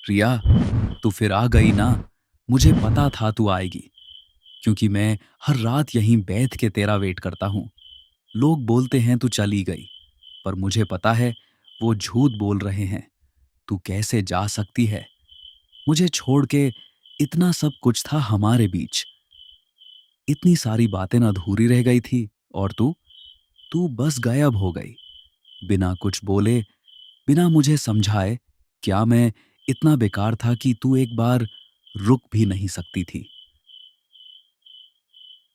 रिया, तू फिर आ गई ना। मुझे पता था तू आएगी, क्योंकि मैं हर रात यहीं बैठ के तेरा वेट करता हूं। लोग बोलते हैं तू चली गई, पर मुझे पता है वो झूठ बोल रहे हैं। तू कैसे जा सकती है मुझे छोड़ के? इतना सब कुछ था हमारे बीच, इतनी सारी बातें अधूरी रह गई थी, और तू तू बस गायब हो गई, बिना कुछ बोले, बिना मुझे समझाए। क्या मैं इतना बेकार था कि तू एक बार रुक भी नहीं सकती थी?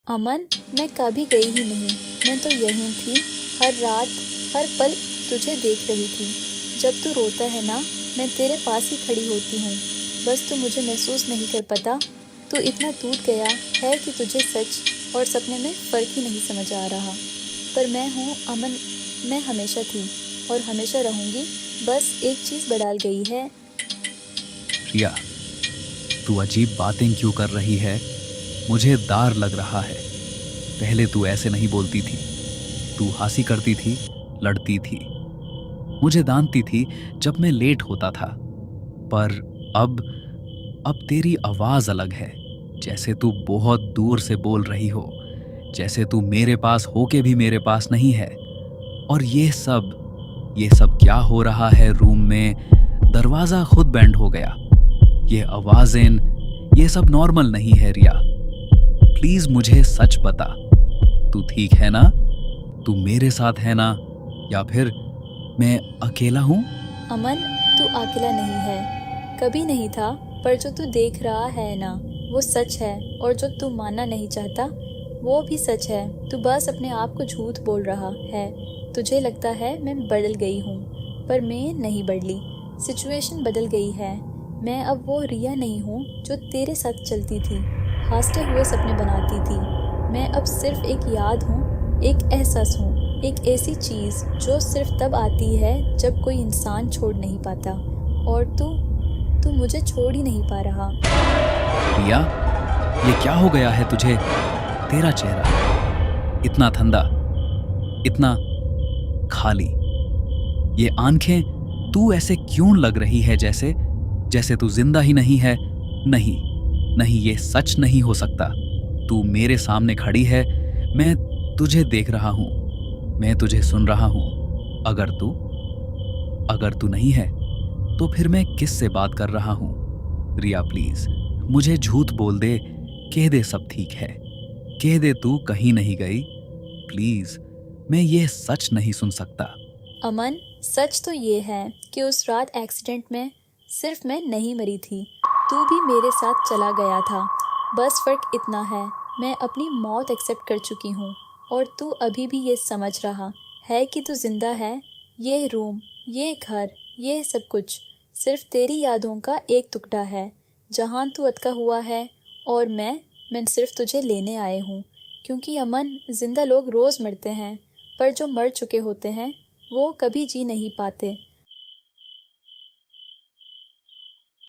अमन, मैं कभी गई ही नहीं। मैं तो यहीं थी, हर रात, हर पल तुझे देख रही थी। जब तू रोता है ना, मैं तेरे पास ही खड़ी होती हूँ। बस तू मुझे महसूस नहीं कर पाता। तू इतना टूट गया है कि तुझे सच और सपने में फ़र्क ही नहीं समझ आ रहा। पर मैं हूँ अमन, मैं हमेशा थी और हमेशा रहूँगी। बस एक चीज़ बदल गई है। रिया, तू अजीब बातें क्यों कर रही है? मुझे डर लग रहा है। पहले तू ऐसे नहीं बोलती थी। तू हंसी करती थी, लड़ती थी, मुझे डांटती थी जब मैं लेट होता था। पर अब तेरी आवाज अलग है, जैसे तू बहुत दूर से बोल रही हो, जैसे तू मेरे पास होके भी मेरे पास नहीं है। और ये सब क्या हो रहा है रूम में? दरवाजा खुद बैंड हो गया, ये आवाजें, ये सब नॉर्मल नहीं है रिया। प्लीज मुझे सच बता, तू ठीक है ना? तू मेरे साथ है ना, या फिर मैं अकेला हूं? अमन, तू अकेला नहीं है, कभी नहीं था। पर जो तू देख रहा है ना, वो सच है। और जो तू मानना नहीं चाहता, वो भी सच है। तू बस अपने आप को झूठ बोल रहा है। तुझे लगता है मैं बदल गई हूँ, पर मैं नहीं बदली। सिचुएशन बदल गई है। मैं अब वो रिया नहीं हूँ जो तेरे साथ चलती थी, हंसते हुए सपने बनाती थी। मैं अब सिर्फ एक याद हूँ, एक एहसास हूँ, एक ऐसी चीज़ जो सिर्फ तब आती है जब कोई इंसान छोड़ नहीं पाता। और तू तू मुझे छोड़ ही नहीं पा रहा। रिया, ये क्या हो गया है तुझे? तेरा चेहरा इतना ठंडा, इतना खाली, ये आंखें, तू ऐसे क्यों लग रही है जैसे जैसे तू जिंदा ही नहीं है? नहीं, नहीं, ये सच नहीं हो सकता। तू मेरे सामने खड़ी है, मैं तुझे देख रहा हूं, मैं तुझे सुन रहा हूं। अगर तू अगर तू नहीं है, तो फिर मैं किस से बात कर रहा हूं? रिया प्लीज, मुझे झूठ बोल दे, कह दे सब ठीक है, कह दे तू कहीं नहीं गई। प्लीज, मैं ये सच नहीं सुन सकता। अमन, सच तो ये है कि उस रात एक्सीडेंट में सिर्फ मैं नहीं मरी थी, तू भी मेरे साथ चला गया था। बस फ़र्क इतना है, मैं अपनी मौत एक्सेप्ट कर चुकी हूँ, और तू अभी भी ये समझ रहा है कि तू जिंदा है। ये रूम, ये घर, ये सब कुछ सिर्फ तेरी यादों का एक टुकड़ा है। जहाँ तू अटका हुआ है, और मैं सिर्फ तुझे लेने आए हूँ। क्योंकि अमन, जिंदा लोग रोज़ मरते हैं, पर जो मर चुके होते हैं वो कभी जी नहीं पाते।